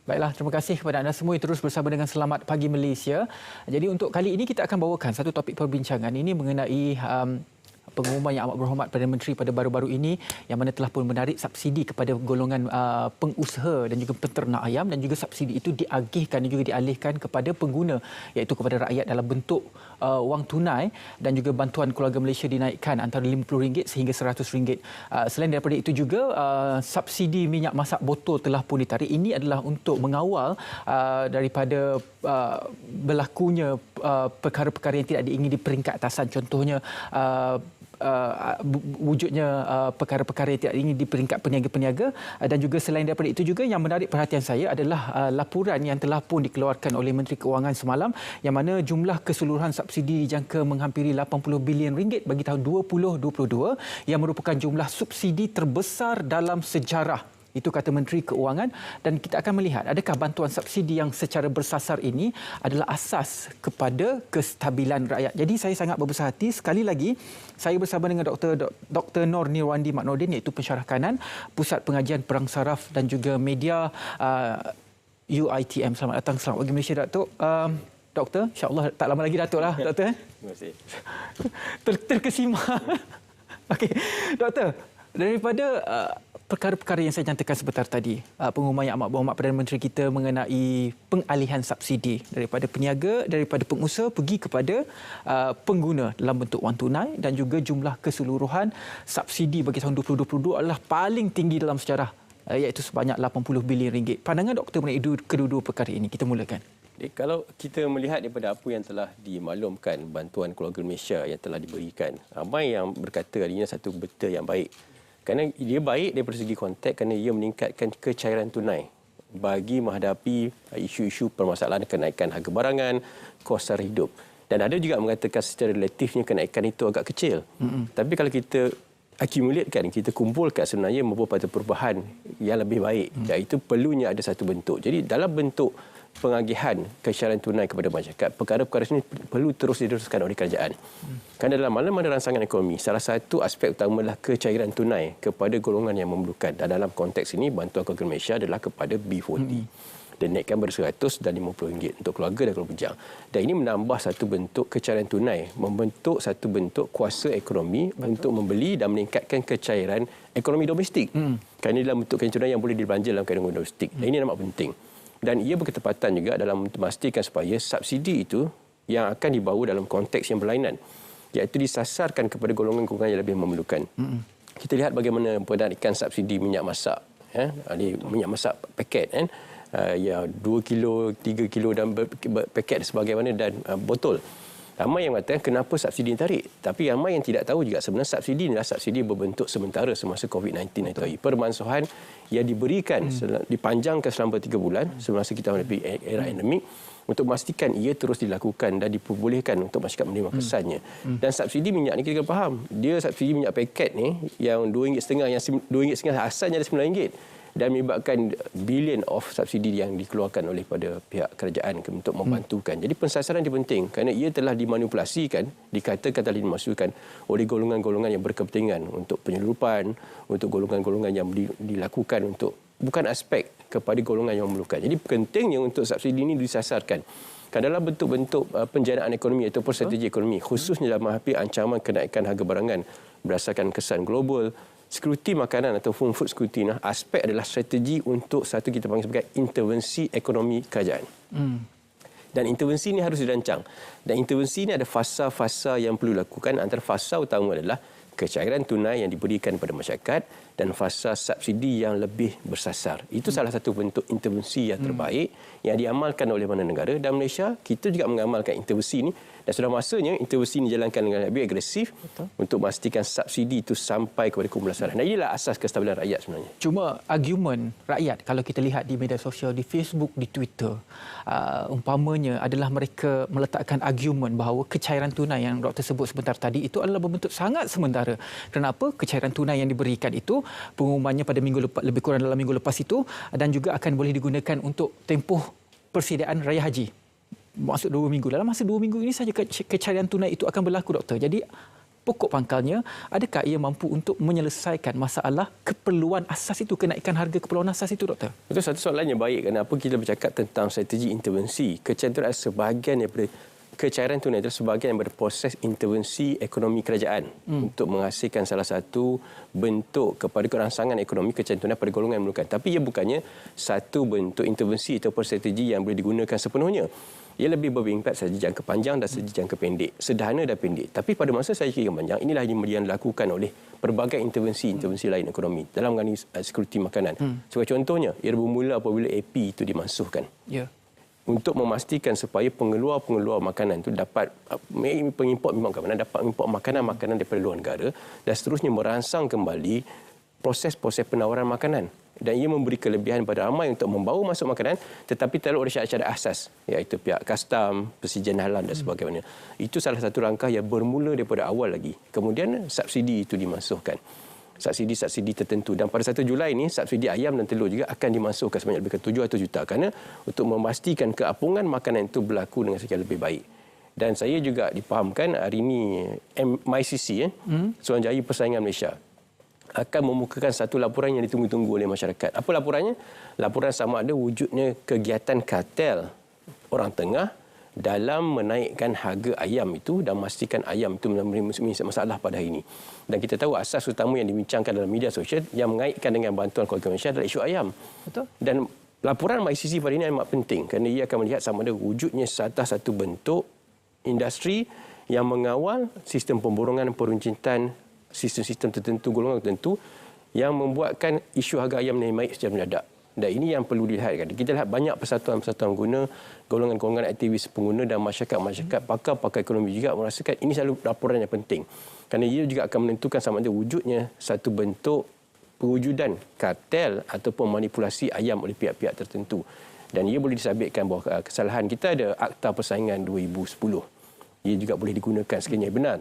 Baiklah, terima kasih kepada anda semua yang terus bersama dengan Selamat Pagi Malaysia. Jadi untuk kali ini kita akan bawakan satu topik perbincangan ini mengenai pengumuman yang amat berhormat Perdana Menteri pada baru-baru ini yang mana telah pun menarik subsidi kepada golongan pengusaha dan juga peternak ayam, dan juga subsidi itu diagihkan dan juga dialihkan kepada pengguna, iaitu kepada rakyat dalam bentuk wang tunai, dan juga bantuan keluarga Malaysia dinaikkan antara RM50 sehingga RM100. Selain daripada itu juga subsidi minyak masak botol telah pun ditarik. Ini adalah untuk mengawal daripada berlakunya perkara-perkara yang tidak diingini di peringkat atasan, contohnya wujudnya perkara-perkara yang tidak ingin di peringkat peniaga-peniaga. Dan juga selain daripada itu juga yang menarik perhatian saya adalah laporan yang telah pun dikeluarkan oleh Menteri Kewangan semalam, yang mana jumlah keseluruhan subsidi dijangka menghampiri RM80 bilion bagi tahun 2022, yang merupakan jumlah subsidi terbesar dalam sejarah. Itu kata Menteri Keuangan. Dan kita akan melihat adakah bantuan subsidi yang secara bersasar ini adalah asas kepada kestabilan rakyat. Jadi saya sangat berbesar hati. Sekali lagi, saya bersama dengan Dr. Nor Nirwandi Maknordin, iaitu pensyarah kanan Pusat Pengajian Perang Saraf dan juga Media UiTM. Selamat datang, selamat pagi Malaysia, Datuk. Doktor, insya-Allah tak lama lagi Datuk lah, Doktor. Terima kasih. Terkesima. Okey, Doktor, daripada perkara-perkara yang saya nyatakan sebentar tadi, pengumuman yang amat berhormat Perdana Menteri kita mengenai pengalihan subsidi daripada peniaga, daripada pengusaha pergi kepada pengguna dalam bentuk wang tunai, dan juga jumlah keseluruhan subsidi bagi tahun 2022 adalah paling tinggi dalam sejarah, iaitu sebanyak RM80 bilion. Pandangan doktor mengenai kedua-dua perkara ini, kita mulakan. Jadi, kalau kita melihat daripada apa yang telah dimaklumkan, bantuan keluarga Malaysia yang telah diberikan, ramai yang berkata ini satu berita yang baik. Kerana dia baik daripada segi konteks, kerana ia meningkatkan kecairan tunai bagi menghadapi isu-isu permasalahan kenaikan harga barangan, kos sara hidup. Dan ada juga mengatakan secara relatifnya kenaikan itu agak kecil. Tapi kalau kita accumulatekan, kita kumpulkan, sebenarnya membawa pada perubahan yang lebih baik. Iaitu perlunya ada satu bentuk. Jadi dalam bentuk pengagihan kecairan tunai kepada masyarakat, perkara-perkara ini perlu terus diteruskan oleh kerajaan. Kerana dalam mana-mana rangsangan ekonomi, salah satu aspek utama adalah kecairan tunai kepada golongan yang memerlukan. Dan dalam konteks ini, bantuan keluarga Malaysia adalah kepada B40. Dan naikkan ber-RM100 dan RM50 untuk keluarga dan keluarga bujang. Dan ini menambah satu bentuk kecairan tunai, membentuk satu bentuk kuasa ekonomi untuk membeli dan meningkatkan kecairan ekonomi domestik. Kerana dalam bentuk kecairan tunai yang boleh dibelanja dalam keadaan domestik. Dan ini amat penting. Dan ia berketepatan juga dalam memastikan supaya subsidi itu yang akan dibawa dalam konteks yang berlainan, iaitu disasarkan kepada golongan-golongan yang lebih memerlukan. Kita lihat bagaimana penarikan subsidi minyak masak, minyak masak paket, ya 2 kilo, 3 kilo dan paket sebagaimana, dan botol. Ramai yang mengatakan kenapa subsidi ditarik. Tapi ramai yang tidak tahu juga sebenarnya subsidi adalah subsidi berbentuk sementara semasa COVID-19 itu. Permansuhan yang diberikan dipanjangkan selama 3 bulan semasa kita menghadapi era endemik untuk memastikan ia terus dilakukan dan diperbolehkan untuk masyarakat menerima kesannya. Dan subsidi minyak ni kita kena faham. Dia subsidi minyak paket ni yang RM2.5, yang RM2.5 asalnya ada RM9. Dan menyebabkan bilion of subsidi yang dikeluarkan oleh pada pihak kerajaan untuk membantukan. Jadi pensasaran dia penting kerana ia telah dimanipulasikan, dikatakan telah dimasukkan oleh golongan-golongan yang berkepentingan untuk penyeludupan, untuk golongan-golongan yang dilakukan untuk bukan aspek kepada golongan yang memerlukan. Jadi pentingnya untuk subsidi ini disasarkan. Kerana dalam bentuk-bentuk penjanaan ekonomi ataupun strategi ekonomi, khususnya dalam menghadapi ancaman kenaikan harga barangan berdasarkan kesan global, security makanan ataupun food security, aspek adalah strategi untuk satu kita panggil sebagai intervensi ekonomi kerajaan. Dan intervensi ini harus dirancang. Dan intervensi ini ada fasa-fasa yang perlu dilakukan. Antara fasa utama adalah kecairan tunai yang diberikan kepada masyarakat dan fasa subsidi yang lebih bersasar. Itu salah satu bentuk intervensi yang terbaik yang diamalkan oleh mana negara. Dan Malaysia, kita juga mengamalkan intervensi ini. Dan sudah masanya intervensi ini dijalankan dengan lebih agresif untuk memastikan subsidi itu sampai kepada kumpulan sasaran. Dan inilah asas kestabilan rakyat sebenarnya. Cuma argumen rakyat, kalau kita lihat di media sosial, di Facebook, di Twitter, umpamanya adalah mereka meletakkan argumen bahawa kecairan tunai yang doktor sebut sebentar tadi itu adalah berbentuk sangat sementara. Kenapa? Kecairan tunai yang diberikan itu, pengumumannya pada minggu lepas, lebih kurang dalam minggu lepas itu, dan juga akan boleh digunakan untuk tempoh persediaan Raya Haji. Maksud 2 minggu. Dalam masa 2 minggu ini saja kecairan tunai itu akan berlaku, doktor. Jadi pokok pangkalnya, adakah ia mampu untuk menyelesaikan masalah keperluan asas itu, kenaikan harga keperluan asas itu, Doktor? Itu satu soalan yang baik. Kenapa kita bercakap tentang strategi intervensi? Kecairan itu adalah sebahagian daripada kecairan tunai itu sebahagian daripada proses intervensi ekonomi kerajaan untuk menghasilkan salah satu bentuk kepada kerangsangan ekonomi kecairan tunai pada golongan yang memerlukan. Tapi ia bukannya satu bentuk intervensi ataupun strategi yang boleh digunakan sepenuhnya. Ia lebih berimpak strategi jangka panjang dan strategi jangka pendek. Sederhana dan pendek. Tapi pada masa strategi jangka panjang, inilah yang dilakukan oleh pelbagai intervensi lain ekonomi dalam mengenai sekuriti makanan. Sebagai contohnya, ia bermula apabila AP itu dimansuhkan. Ya. Untuk memastikan supaya pengeluar makanan itu dapat, pengimport memang keamanan dapat mengimport makanan daripada luar negara dan seterusnya merangsang kembali proses-proses penawaran makanan. Dan ia memberi kelebihan pada ramai untuk membawa masuk makanan tetapi terlalu oleh syarat-syarat asas, iaitu pihak kastam, persediaan halal dan sebagainya. Itu salah satu langkah yang bermula daripada awal lagi. Kemudian subsidi itu dimasukkan. Subsidi tertentu, dan pada 1 Julai ini subsidi ayam dan telur juga akan dimasukkan sebanyak lebih kurang 700 juta kerana untuk memastikan keapungan makanan itu berlaku dengan secara lebih baik. Dan saya juga dipahamkan hari ini MICC Suruhanjaya Persaingan Malaysia akan memukakan satu laporan yang ditunggu-tunggu oleh masyarakat. Apa laporannya? Laporan sama ada wujudnya kegiatan kartel orang tengah dalam menaikkan harga ayam itu dan memastikan ayam itu memiliki masalah pada hari ini. Dan kita tahu asas utama yang dibincangkan dalam media sosial yang mengaitkan dengan bantuan keluarga Malaysia adalah isu ayam. Betul. Dan laporan MICC pada ini amat penting kerana ia akan melihat sama ada wujudnya satu bentuk industri yang mengawal sistem pemborongan peruncitan sistem-sistem tertentu, golongan tertentu yang membuatkan isu harga ayam naik secara mendadak. Dan ini yang perlu dilihat. Kita lihat banyak persatuan-persatuan guna, golongan-golongan aktivis pengguna dan masyarakat-masyarakat, pakar-pakar ekonomi juga merasakan ini selalu laporan yang penting. Kerana ia juga akan menentukan sama ada wujudnya satu bentuk perwujudan kartel ataupun manipulasi ayam oleh pihak-pihak tertentu. Dan ia boleh disabitkan bahawa kesalahan kita ada Akta Persaingan 2010. Ia juga boleh digunakan sekiranya benar.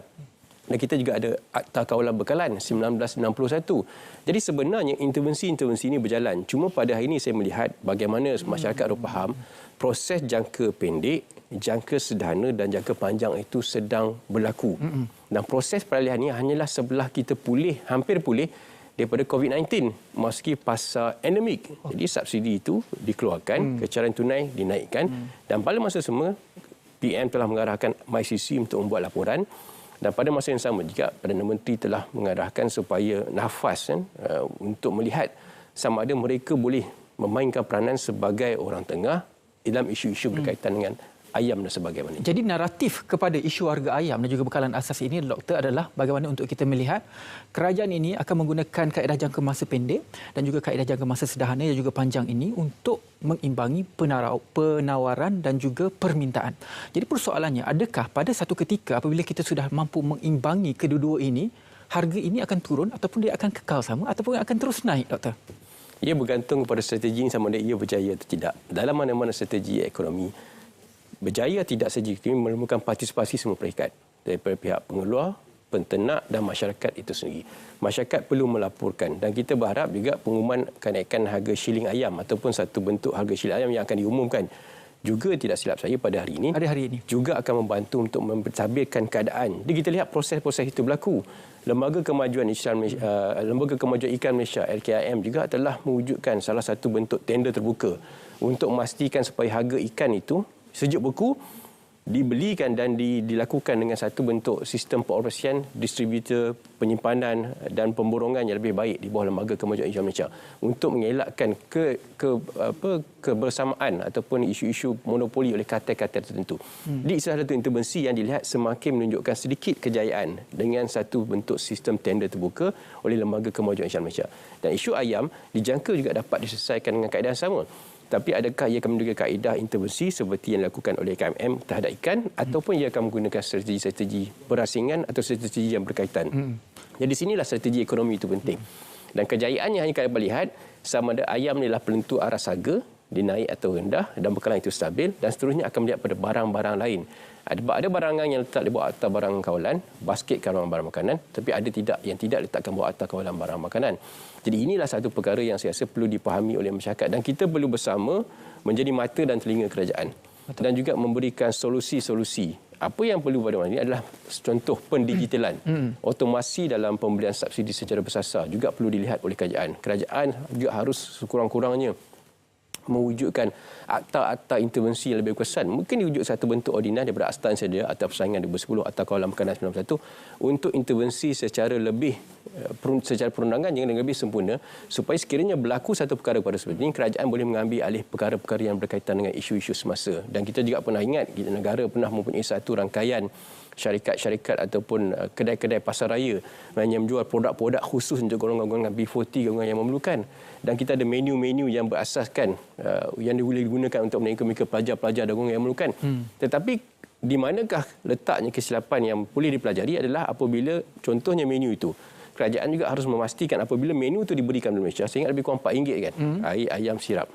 Dan kita juga ada Akta Kawalan Bekalan 1961. Jadi sebenarnya intervensi-intervensi ini berjalan. Cuma pada hari ini saya melihat bagaimana masyarakat harus faham proses jangka pendek, jangka sederhana dan jangka panjang itu sedang berlaku. Dan proses peralihan ini hanyalah sebelah kita pulih, hampir pulih daripada COVID-19 meski pasal endemik. Jadi subsidi itu dikeluarkan, kecairan tunai dinaikkan dan pada masa sama PM telah mengarahkan MICC untuk membuat laporan. Dan pada masa yang sama juga Perdana Menteri telah mengarahkan supaya nafas untuk melihat sama ada mereka boleh memainkan peranan sebagai orang tengah dalam isu-isu berkaitan dengan ayam dan sebagainya. Jadi naratif kepada isu harga ayam dan juga bekalan asas ini, Doktor, adalah bagaimana untuk kita melihat kerajaan ini akan menggunakan kaedah jangka masa pendek dan juga kaedah jangka masa sederhana dan juga panjang ini untuk mengimbangi penawaran dan juga permintaan. Jadi persoalannya, adakah pada satu ketika apabila kita sudah mampu mengimbangi kedua-dua ini, harga ini akan turun ataupun dia akan kekal sama ataupun akan terus naik, Doktor? Ia bergantung kepada strategi ini sama ada ia berjaya atau tidak. Dalam mana-mana strategi ekonomi, berjaya tidak saja ini memerlukan partisipasi semua peringkat daripada pihak pengeluar, penternak dan masyarakat itu sendiri. Masyarakat perlu melaporkan dan kita berharap juga pengumuman kenaikan harga shilling ayam ataupun satu bentuk harga shilling ayam yang akan diumumkan juga tidak silap saya pada hari ini juga akan membantu untuk menstabilkan keadaan. Jadi kita lihat proses-proses itu berlaku. Lembaga Kemajuan Ikan Malaysia LKIM juga telah mewujudkan salah satu bentuk tender terbuka untuk memastikan supaya harga ikan itu sejuk beku dibelikan dan dilakukan dengan satu bentuk sistem pengoperasian, distributor, penyimpanan dan pemborongan yang lebih baik di bawah Lembaga Kemajuan Ikan Malaysia untuk mengelakkan kebersamaan ataupun isu-isu monopoli oleh kartel-kartel tertentu. Jadi salah satu intervensi yang dilihat semakin menunjukkan sedikit kejayaan dengan satu bentuk sistem tender terbuka oleh Lembaga Kemajuan Ikan Malaysia. Dan isu ayam dijangka juga dapat diselesaikan dengan kaedah yang sama. Tapi adakah ia akan menggunakan kaedah intervensi seperti yang dilakukan oleh KMM terhadap ikan ataupun ia akan menggunakan strategi-strategi berasingan atau strategi yang berkaitan. Jadi sinilah strategi ekonomi itu penting. Dan kejayaannya hanya kita lihat sama ada ayam adalah penentu aras harga, dinaik atau rendah dan bekalan itu stabil dan seterusnya akan melihat pada barang-barang lain. Ada barangan yang letak di bawah akta barang kawalan, basket kawalan barang makanan, tapi ada yang tidak letakkan bawah akta kawalan barang makanan. Jadi inilah satu perkara yang saya rasa perlu dipahami oleh masyarakat dan kita perlu bersama menjadi mata dan telinga kerajaan. Betul. Dan juga memberikan solusi-solusi apa yang perlu pada masa ini adalah contoh pendigitalan. Otomasi dalam pemberian subsidi secara bersasar juga perlu dilihat oleh kerajaan. Kerajaan juga harus sekurang-kurangnya mewujudkan akta-akta intervensi yang lebih berkesan. Mungkin diwujud satu bentuk ordinan daripada Akta Sedia, Akta Persaingan 2010, Akta Kawalan Makanan 91 untuk intervensi secara perundangan yang lebih sempurna supaya sekiranya berlaku satu perkara seperti ini, kerajaan boleh mengambil alih perkara-perkara yang berkaitan dengan isu-isu semasa. Dan kita juga pernah ingat, negara pernah mempunyai satu rangkaian syarikat-syarikat ataupun kedai-kedai pasar raya yang menjual produk-produk khusus untuk golongan-golongan B40, golongan yang memerlukan. Dan kita ada menu-menu yang berasaskan yang boleh digunakan untuk mereka pelajar-pelajar dan golongan yang memerlukan. Tetapi di manakah letaknya kesilapan yang boleh dipelajari adalah apabila contohnya menu itu. Kerajaan juga harus memastikan apabila menu itu diberikan di Malaysia, saya ingat lebih kurang RM4 kan, air ayam sirap.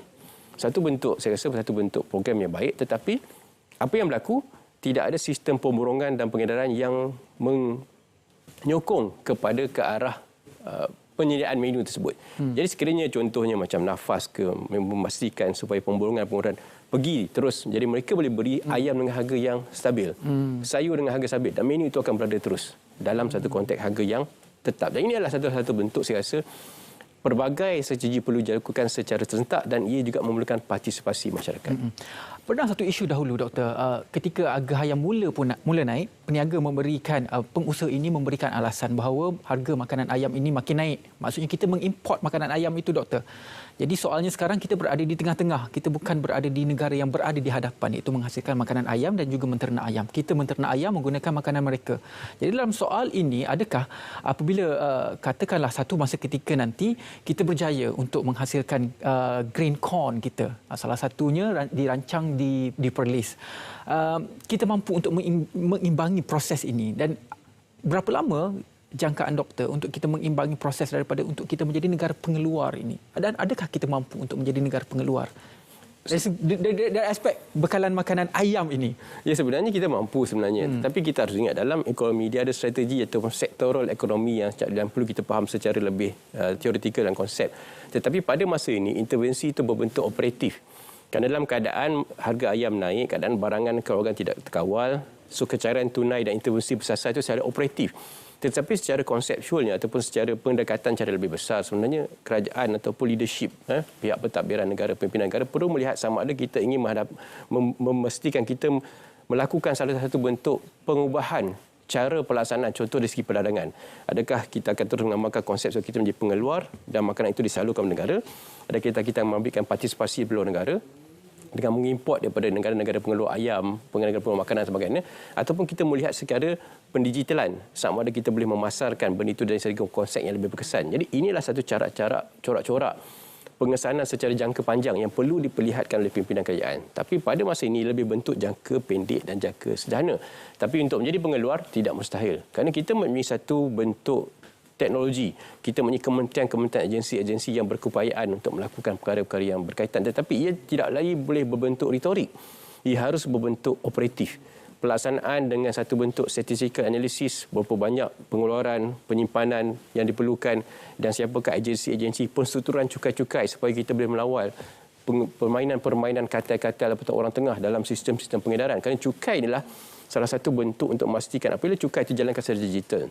Saya rasa satu bentuk program yang baik, tetapi apa yang berlaku? Tidak ada sistem pemborongan dan pengedaran yang menyokong kepada ke arah penyediaan menu tersebut. Jadi sekiranya contohnya macam Nafas ke memastikan supaya pemborongan pergi terus. Jadi mereka boleh beri ayam dengan harga yang stabil, sayur dengan harga stabil, dan menu itu akan berada terus dalam satu konteks harga yang tetap. Dan ini adalah satu bentuk saya rasa pelbagai strategi perlu dilakukan secara serentak dan ia juga memerlukan partisipasi masyarakat. Pernah satu isu dahulu, Doktor, ketika harga ayam mula naik, peniaga pengusaha ini memberikan alasan bahawa harga makanan ayam ini makin naik. Maksudnya kita mengimport makanan ayam itu, Doktor. Jadi soalnya sekarang kita berada di tengah-tengah. Kita bukan berada di negara yang berada di hadapan, iaitu menghasilkan makanan ayam dan juga menternak ayam. Kita menternak ayam menggunakan makanan mereka. Jadi dalam soal ini, adakah apabila katakanlah satu masa ketika nanti kita berjaya untuk menghasilkan green corn kita, salah satunya dirancang di Perlis, kita mampu untuk mengimbangi proses ini, dan berapa lama jangkaan doktor untuk kita mengimbangi proses daripada untuk kita menjadi negara pengeluar ini? Dan adakah kita mampu untuk menjadi negara pengeluar dari aspek bekalan makanan ayam ini? Ya, sebenarnya kita mampu sebenarnya. Tetapi kita harus ingat dalam ekonomi dia ada strategi ataupun sektoral ekonomi yang perlu kita faham secara lebih teoretikal dan konsep. Tetapi pada masa ini intervensi itu berbentuk operatif. Kerana dalam keadaan harga ayam naik, keadaan barangan kewangan tidak terkawal, so kecairan tunai dan intervensi bersasar itu secara operatif. Tetapi secara konseptualnya ataupun secara pendekatan cara lebih besar, sebenarnya kerajaan ataupun leadership, pihak pentadbiran negara, pimpinan negara perlu melihat sama ada kita ingin memastikan kita melakukan salah satu bentuk pengubahan cara pelaksanaan, contoh dari segi perdagangan. Adakah kita akan terus mengamalkan konsep kita menjadi pengeluar dan makanan itu disalurkan kepada negara? Adakah kita memberikan partisipasi peluang negara dengan mengimport daripada negara-negara pengeluar ayam, negara pengeluar makanan dan sebagainya, ataupun kita melihat secara pendigitalan, sama ada kita boleh memasarkan benda itu dari segi konsep yang lebih berkesan. Jadi inilah satu cara-cara, corak-corak pengesanan secara jangka panjang yang perlu diperlihatkan oleh pimpinan kerajaan. Tapi pada masa ini lebih bentuk jangka pendek dan jangka sederhana. Tapi untuk menjadi pengeluar tidak mustahil. Kerana kita mempunyai satu bentuk teknologi. Kita mempunyai kementerian-kementerian, agensi-agensi yang berkeupayaan untuk melakukan perkara-perkara yang berkaitan. Tetapi ia tidak lagi boleh berbentuk retorik. Ia harus berbentuk operatif. Pelaksanaan dengan satu bentuk statistical analysis, berapa banyak pengeluaran, penyimpanan yang diperlukan dan siapakah agensi-agensi, penstrukturan cukai-cukai supaya kita boleh melawal permainan-permainan katal-katal atau orang tengah dalam sistem-sistem pengedaran. Kerana cukai inilah salah satu bentuk untuk memastikan apabila cukai itu jalankan secara digital.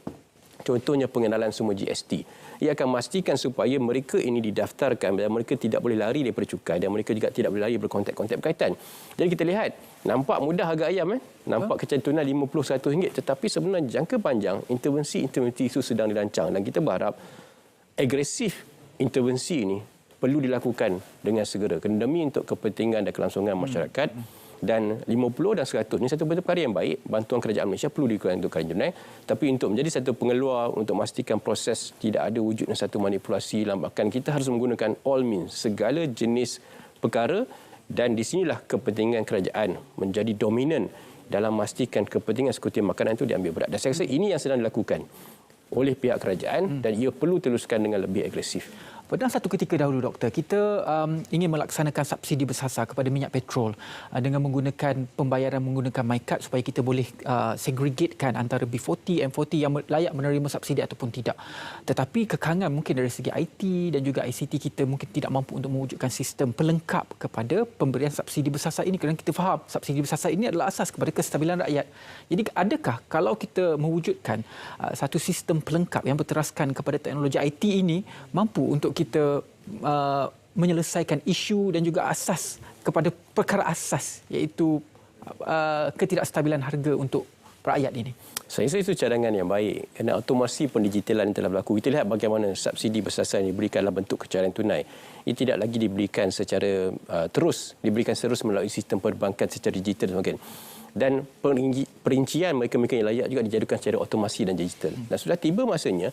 Contohnya pengenalan semua GST. Ia akan memastikan supaya mereka ini didaftarkan dan mereka tidak boleh lari daripada cukai dan mereka juga tidak boleh lari berkontek-kontek berkaitan. Jadi kita lihat, nampak mudah harga ayam, nampak kecantuman RM50-100, tetapi sebenarnya jangka panjang intervensi itu sedang dirancang dan kita berharap agresif intervensi ini perlu dilakukan dengan segera demi untuk kepentingan dan kelangsungan masyarakat. Dan 50 dan 100 ini satu perkara yang baik. Bantuan kerajaan Malaysia perlu digunakan untuk kerajaan tunai, tapi untuk menjadi satu pengeluar, untuk memastikan proses tidak ada wujudnya satu manipulasi, lambakan, kita harus menggunakan all means, segala jenis perkara, dan di sinilah kepentingan kerajaan menjadi dominan dalam memastikan kepentingan sekutu makanan itu diambil berat. Dan saya rasa ini yang sedang dilakukan oleh pihak kerajaan dan ia perlu teruskan dengan lebih agresif. Pernah satu ketika dahulu, Doktor, kita ingin melaksanakan subsidi bersasar kepada minyak petrol dengan menggunakan pembayaran menggunakan MyCard supaya kita boleh segregatekan antara B40, M40 yang layak menerima subsidi ataupun tidak. Tetapi kekangan mungkin dari segi IT dan juga ICT kita mungkin tidak mampu untuk mewujudkan sistem pelengkap kepada pemberian subsidi bersasar ini, kerana kita faham subsidi bersasar ini adalah asas kepada kestabilan rakyat. Jadi adakah kalau kita mewujudkan satu sistem pelengkap yang berteraskan kepada teknologi IT ini mampu untuk kita menyelesaikan isu dan juga asas kepada perkara asas, iaitu ketidakstabilan harga untuk rakyat ini? Saya rasa itu cadangan yang baik, kerana otomasi pendigitalan yang telah berlaku. Kita lihat bagaimana subsidi bersasar yang diberikan dalam bentuk kecarian tunai. Ia tidak lagi diberikan secara diberikan terus melalui sistem perbankan secara digital dan sebagainya. Dan perincian mereka-mereka yang layak juga dijadukan secara otomasi dan digital. Dan sudah tiba masanya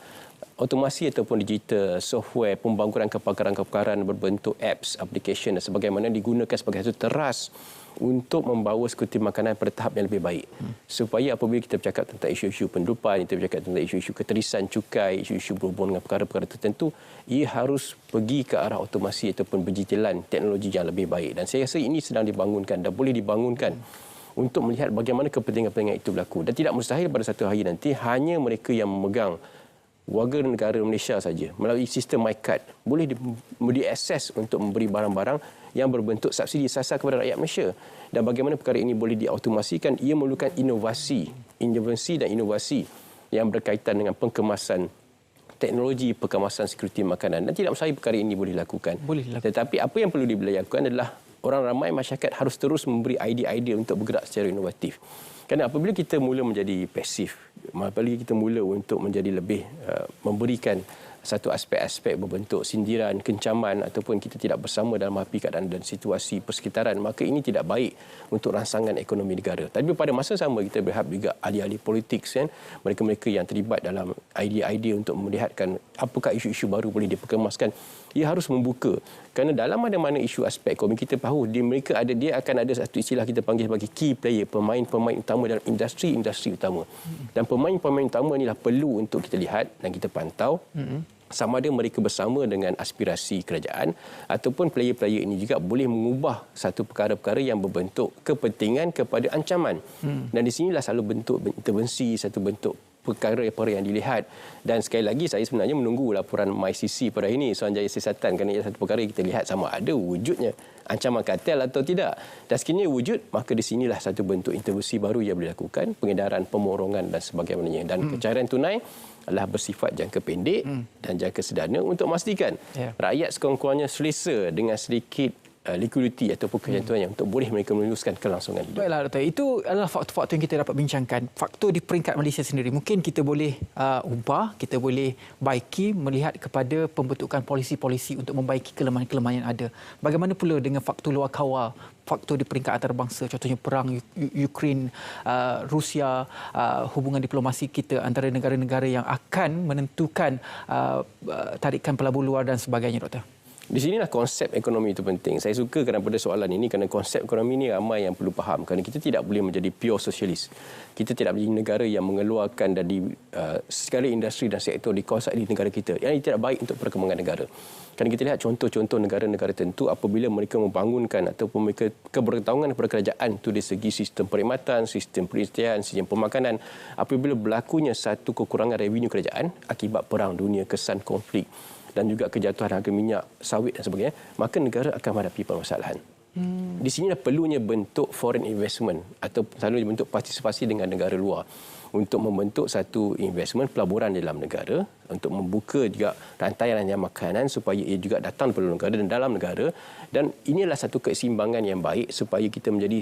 otomasi ataupun digital, software, pembangunan kepakaran-kepakaran berbentuk apps, application dan sebagaimana digunakan sebagai satu teras untuk membawa sekutu makanan pada tahap yang lebih baik. Supaya apabila kita bercakap tentang isu-isu pendudukan, kita bercakap tentang isu-isu keterisan cukai, isu-isu berhubungan dengan perkara-perkara tertentu, ia harus pergi ke arah otomasi ataupun digitalan teknologi yang lebih baik. Dan saya rasa ini sedang dibangunkan dan boleh dibangunkan untuk melihat bagaimana kepentingan-kepentingan itu berlaku. Dan tidak mustahil pada satu hari nanti hanya mereka yang memegang warga negara Malaysia saja melalui sistem MyCard boleh diakses untuk memberi barang-barang yang berbentuk subsidi sasar kepada rakyat Malaysia. Dan bagaimana perkara ini boleh diautomasikan, ia memerlukan intervensi dan inovasi yang berkaitan dengan pengkemasan teknologi, pengkemasan sekuriti makanan. Dan tidak mustahil perkara ini boleh dilakukan. Tetapi apa yang perlu dilakukan adalah orang ramai masyarakat harus terus memberi idea-idea untuk bergerak secara inovatif. Kerana apabila kita mula menjadi pasif, apabila kita mula untuk menjadi lebih memberikan satu aspek-aspek berbentuk sindiran, kencaman ataupun kita tidak bersama dalam menghadapi keadaan dan situasi persekitaran, maka ini tidak baik untuk rangsangan ekonomi negara. Tapi pada masa sama kita berharap juga ahli-ahli politik, mereka-mereka yang terlibat dalam idea-idea untuk melihatkan apakah isu-isu baru boleh diperkemaskan, ia harus membuka. Kerana dalam mana-mana isu aspek ekonomi kita tahu dia akan ada satu istilah kita panggil sebagai key player, pemain-pemain utama dalam industri-industri utama. Dan pemain-pemain utama inilah perlu untuk kita lihat dan kita pantau sama ada mereka bersama dengan aspirasi kerajaan ataupun player-player ini juga boleh mengubah satu perkara-perkara yang berbentuk kepentingan kepada ancaman. Dan di sinilah selalu bentuk intervensi, satu bentuk perkara-perkara yang dilihat. Dan sekali lagi saya sebenarnya menunggu laporan MyCC pada ini, Suruhanjaya Siasatan, kerana ia satu perkara kita lihat sama ada wujudnya ancaman kartel atau tidak. Dan sekiranya wujud, maka di sinilah satu bentuk intervensi baru yang boleh dilakukan, pengedaran, pemorongan dan sebagainya. Dan pencairan tunai adalah bersifat jangka pendek dan jangka sederhana untuk memastikan rakyat sekurang-kurangnya selesa dengan sedikit liquidity ataupun ketentuan untuk boleh mereka meneruskan kelangsungan hidup. Baiklah, Doktor. Itu adalah faktor-faktor yang kita dapat bincangkan. Faktor di peringkat Malaysia sendiri mungkin kita boleh ubah, kita boleh baiki melihat kepada pembentukan polisi-polisi untuk membaiki kelemahan-kelemahan yang ada. Bagaimana pula dengan faktor luar kawal, faktor di peringkat antarabangsa, contohnya perang Ukraine, Rusia, hubungan diplomasi kita antara negara-negara yang akan menentukan tarikan pelabur luar dan sebagainya, Doktor? Di sinilah konsep ekonomi itu penting. Saya suka kerana pada soalan ini kerana konsep ekonomi ini ramai yang perlu faham. Kerana kita tidak boleh menjadi pure sosialis. Kita tidak menjadi negara yang mengeluarkan dari segala industri dan sektor dikuasai di negara kita. Yang ini tidak baik untuk perkembangan negara. Kerana kita lihat contoh-contoh negara-negara tertentu apabila mereka membangunkan ataupun mereka kebertahuan kepada kerajaan itu dari segi sistem perkhidmatan, sistem perintian, sistem pemakanan. Apabila berlakunya satu kekurangan revenue kerajaan akibat perang dunia, kesan konflik dan juga kejatuhan harga minyak, sawit dan sebagainya, maka negara akan menghadapi permasalahan. Di sini perlunya bentuk foreign investment atau selalu bentuk partisipasi dengan negara luar untuk membentuk satu investment pelaburan dalam negara untuk membuka juga rantaian makanan supaya ia juga datang dari negara dan dalam negara. Dan inilah satu keseimbangan yang baik supaya kita menjadi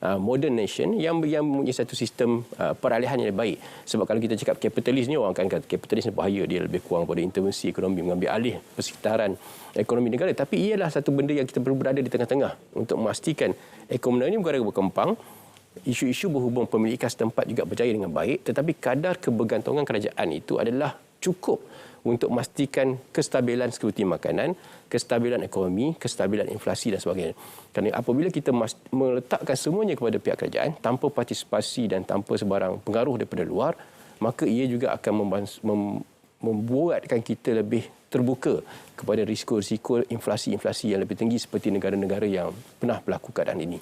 modern nation yang mempunyai satu sistem peralihan yang baik. Sebab kalau kita cakap kapitalis ni, orang akan kata kapitalis ni bahaya, dia lebih kurang pada intervensi ekonomi, mengambil alih persekitaran ekonomi negara. Tapi ialah satu benda yang kita perlu berada di tengah-tengah untuk memastikan ekonomi ini negara berkembang, isu-isu berhubung pemilikan setempat juga berjaya dengan baik, tetapi kadar kebergantungan kerajaan itu adalah cukup untuk memastikan kestabilan sekuriti makanan, kestabilan ekonomi, kestabilan inflasi dan sebagainya. Kerana apabila kita meletakkan semuanya kepada pihak kerajaan tanpa partisipasi dan tanpa sebarang pengaruh daripada luar, maka ia juga akan membuatkan kita lebih terbuka kepada risiko-risiko inflasi-inflasi yang lebih tinggi seperti negara-negara yang pernah berlaku keadaan ini.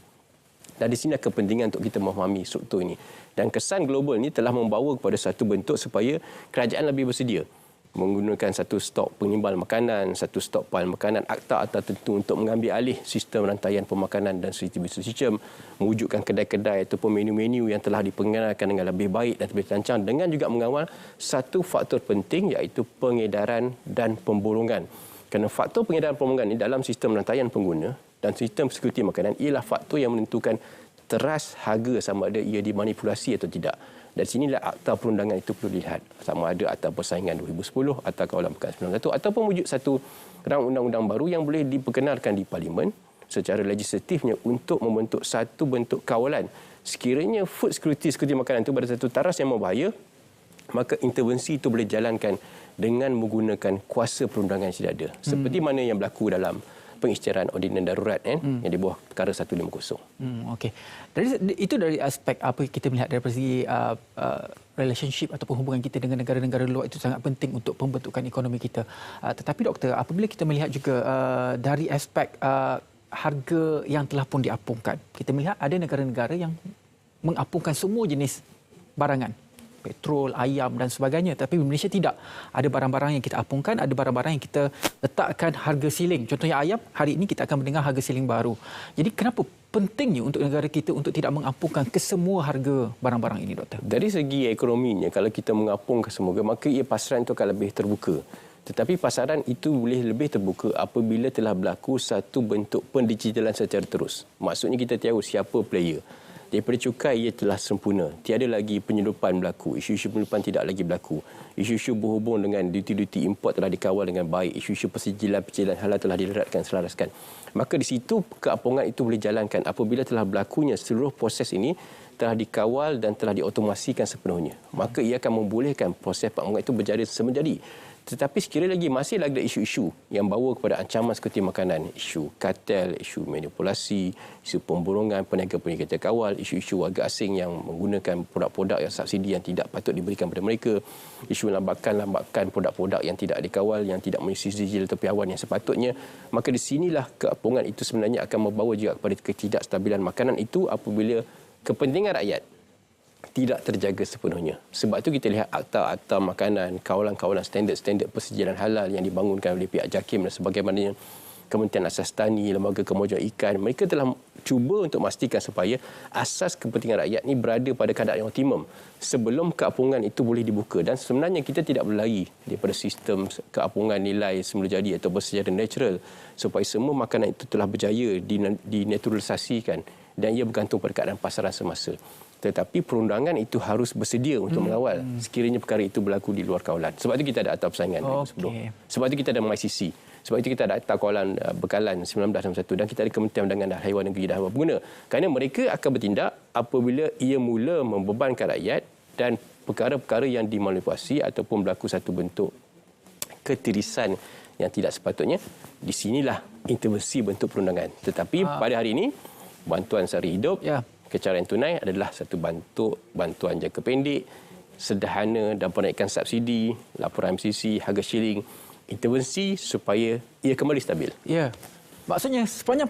Dan di sini kepentingan untuk kita memahami struktur ini. Dan kesan global ini telah membawa kepada satu bentuk supaya kerajaan lebih bersedia menggunakan satu stok pengimbal makanan, satu stokpile makanan, akta-akta tertentu untuk mengambil alih sistem rantaian pemakanan dan distribusi sistem, mewujudkan kedai-kedai ataupun menu-menu yang telah dipengenalkan dengan lebih baik dan lebih terancang, dengan juga mengawal satu faktor penting iaitu pengedaran dan pemborongan. Kerana faktor pengedaran pemborongan ini dalam sistem rantaian pengguna dan sistem sekuriti makanan ialah faktor yang menentukan teras harga sama ada ia dimanipulasi atau tidak. Dan sinilah akta perundangan itu perlu dilihat. Sama ada akta persaingan 2010, akta kawalan perkara 91 ataupun wujud satu rang undang-undang baru yang boleh diperkenalkan di Parlimen secara legislatifnya untuk membentuk satu bentuk kawalan. Sekiranya food security makanan itu pada satu taras yang berbahaya, maka intervensi itu boleh jalankan dengan menggunakan kuasa perundangan yang tidak ada. Seperti mana yang berlaku dalam pengisytiharan ordinan darurat yang di bawah perkara 150. Okey. Dari aspek apa kita melihat dari segi relationship ataupun hubungan kita dengan negara-negara luar itu sangat penting untuk pembentukan ekonomi kita. Tetapi doktor, apabila kita melihat juga dari aspek harga yang telah pun diapungkan, kita melihat ada negara-negara yang mengapungkan semua jenis barangan, petrol, ayam dan sebagainya. Tapi Malaysia tidak. Ada barang-barang yang kita apungkan, ada barang-barang yang kita letakkan harga siling. Contohnya ayam, hari ini kita akan mendengar harga siling baru. Jadi kenapa pentingnya untuk negara kita untuk tidak mengapungkan kesemua harga barang-barang ini, doktor? Dari segi ekonominya, kalau kita mengapungkan semua, maka ia pasaran itu akan lebih terbuka. Tetapi pasaran itu boleh lebih terbuka apabila telah berlaku satu bentuk pendigitalan secara terus. Maksudnya kita tahu siapa player. Daripada cukai ia telah sempurna. Tiada lagi penyeludupan berlaku. Isu-isu penyeludupan tidak lagi berlaku. Isu-isu berhubung dengan duty-duty import telah dikawal dengan baik. Isu-isu persijilan halal telah dileratkan, selaraskan. Maka di situ keapungan itu boleh jalankan apabila telah berlakunya seluruh proses ini telah dikawal dan telah diotomasikan sepenuhnya. Maka ia akan membolehkan proses keapungan itu berjaya semenjadi. Tetapi sekiranya lagi masih ada isu-isu yang bawa kepada ancaman seperti makanan, isu kartel, isu manipulasi, isu pemborongan, peniaga-peniaga terkawal, isu-isu warga asing yang menggunakan produk-produk yang subsidi yang tidak patut diberikan kepada mereka, isu lambakan produk-produk yang tidak dikawal, yang tidak memiliki sijil tepi awan yang sepatutnya, maka di sinilah keapungan itu sebenarnya akan membawa juga kepada ketidakstabilan makanan itu apabila kepentingan rakyat tidak terjaga sepenuhnya. Sebab itu kita lihat akta-akta makanan, kawalan-kawalan standard persijilan halal yang dibangunkan oleh pihak JAKIM dan sebagainya, Kementerian Asas Tani, Lembaga Kemajuan Ikan, mereka telah cuba untuk memastikan supaya asas kepentingan rakyat ini berada pada keadaan yang optimum sebelum keapungan itu boleh dibuka. Dan sebenarnya kita tidak berlari daripada sistem keapungan nilai semula jadi atau secara natural supaya semua makanan itu telah berjaya dinaturalisasikan dan ia bergantung pada keadaan pasaran semasa. Tetapi perundangan itu harus bersedia untuk mengawal sekiranya perkara itu berlaku di luar kawalan. Sebab itu kita ada akta persaingan 2010. Sebab itu kita ada MyCC. Sebab itu kita ada akta kawalan bekalan 1961 dan kita ada Kementerian Perdagangan dan Haiwan Negeri dan Haiwan Pengguna. Kerana mereka akan bertindak apabila ia mula membebankan rakyat dan perkara-perkara yang dimanipulasi ataupun berlaku satu bentuk ketirisan yang tidak sepatutnya. Di sinilah intervensi bentuk perundangan. Tetapi pada hari ini, bantuan sehari hidup, kecarian tunai adalah satu bantuan jangka pendek, sederhana dan penaikan subsidi, laporan MCC, harga shilling, intervensi supaya ia kembali stabil. Ya. Maksudnya sepanjang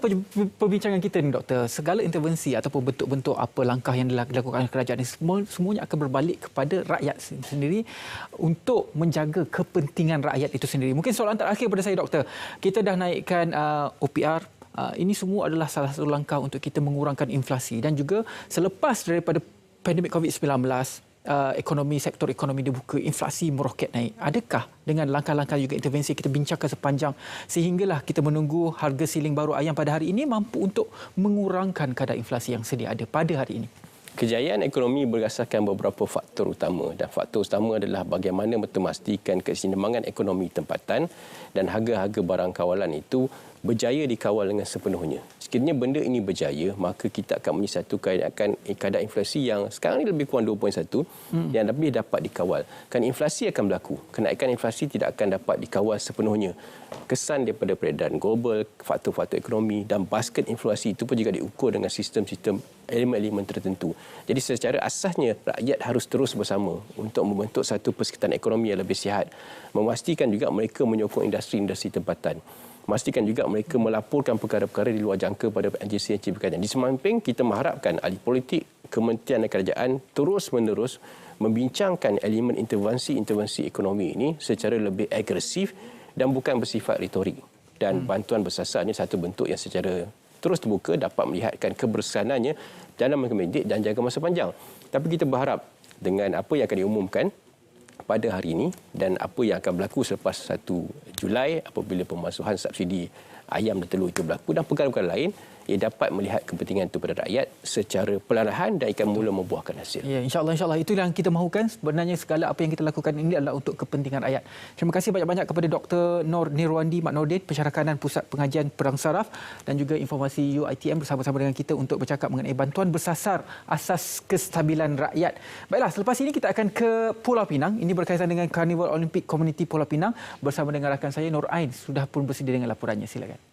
perbincangan kita ni, doktor, segala intervensi ataupun bentuk-bentuk apa langkah yang dilakukan kerajaan ini semuanya akan berbalik kepada rakyat sendiri untuk menjaga kepentingan rakyat itu sendiri. Mungkin soalan terakhir pada saya, doktor. Kita dah naikkan OPR. Ini semua adalah salah satu langkah untuk kita mengurangkan inflasi dan juga selepas daripada pandemik COVID-19, sektor ekonomi dibuka, inflasi meroket naik. Adakah dengan langkah-langkah juga intervensi kita bincangkan sepanjang sehinggalah kita menunggu harga siling baru ayam pada hari ini mampu untuk mengurangkan kadar inflasi yang sedia ada pada hari ini? Kejayaan ekonomi berdasarkan beberapa faktor utama dan faktor utama adalah bagaimana memastikan keseimbangan ekonomi tempatan dan harga-harga barang kawalan itu berjaya dikawal dengan sepenuhnya. sekiranya benda ini berjaya, maka kita akan menyusun satu kadar inflasi yang sekarang ini lebih kurang 2.1 yang lebih dapat dikawal. Kan inflasi akan berlaku. Kenaikan inflasi tidak akan dapat dikawal sepenuhnya. Kesan daripada peredaran global, faktor-faktor ekonomi dan basket inflasi itu pun juga diukur dengan sistem-sistem elemen-elemen tertentu. Jadi secara asasnya rakyat harus terus bersama untuk membentuk satu persekitaran ekonomi yang lebih sihat. Memastikan juga mereka menyokong industri-industri tempatan. Memastikan juga mereka melaporkan perkara-perkara di luar jangka pada agensi-agensi berkaitan. Di samping kita mengharapkan ahli politik, kementerian dan kerajaan terus-menerus membincangkan elemen intervensi ekonomi ini secara lebih agresif dan bukan bersifat retorik. Dan bantuan bersasar ini satu bentuk yang secara terus terbuka dapat melihatkan keberkesanannya dalam masa pendek dan jangka masa panjang. Tapi kita berharap dengan apa yang akan diumumkan pada hari ini dan apa yang akan berlaku selepas 1 Julai apabila pemansuhan subsidi ayam dan telur itu berlaku dan perkara-perkara lain, ia dapat melihat kepentingan itu pada rakyat secara perlahan dan akan mula membuahkan hasil. Ya, insya-Allah itu yang kita mahukan. Sebenarnya segala apa yang kita lakukan ini adalah untuk kepentingan rakyat. Terima kasih banyak-banyak kepada Dr. Nor Nirwandi Mat Nordin, Pensyarakanan Pusat Pengajian Perang Saraf dan juga informasi UiTM bersama-sama dengan kita untuk bercakap mengenai bantuan bersasar asas kestabilan rakyat. Baiklah, selepas ini kita akan ke Pulau Pinang. Ini berkaitan dengan Karnival Olimpik Komuniti Pulau Pinang bersama dengan rakan saya Nur Ain sudah pun bersedia dengan laporannya. Silakan.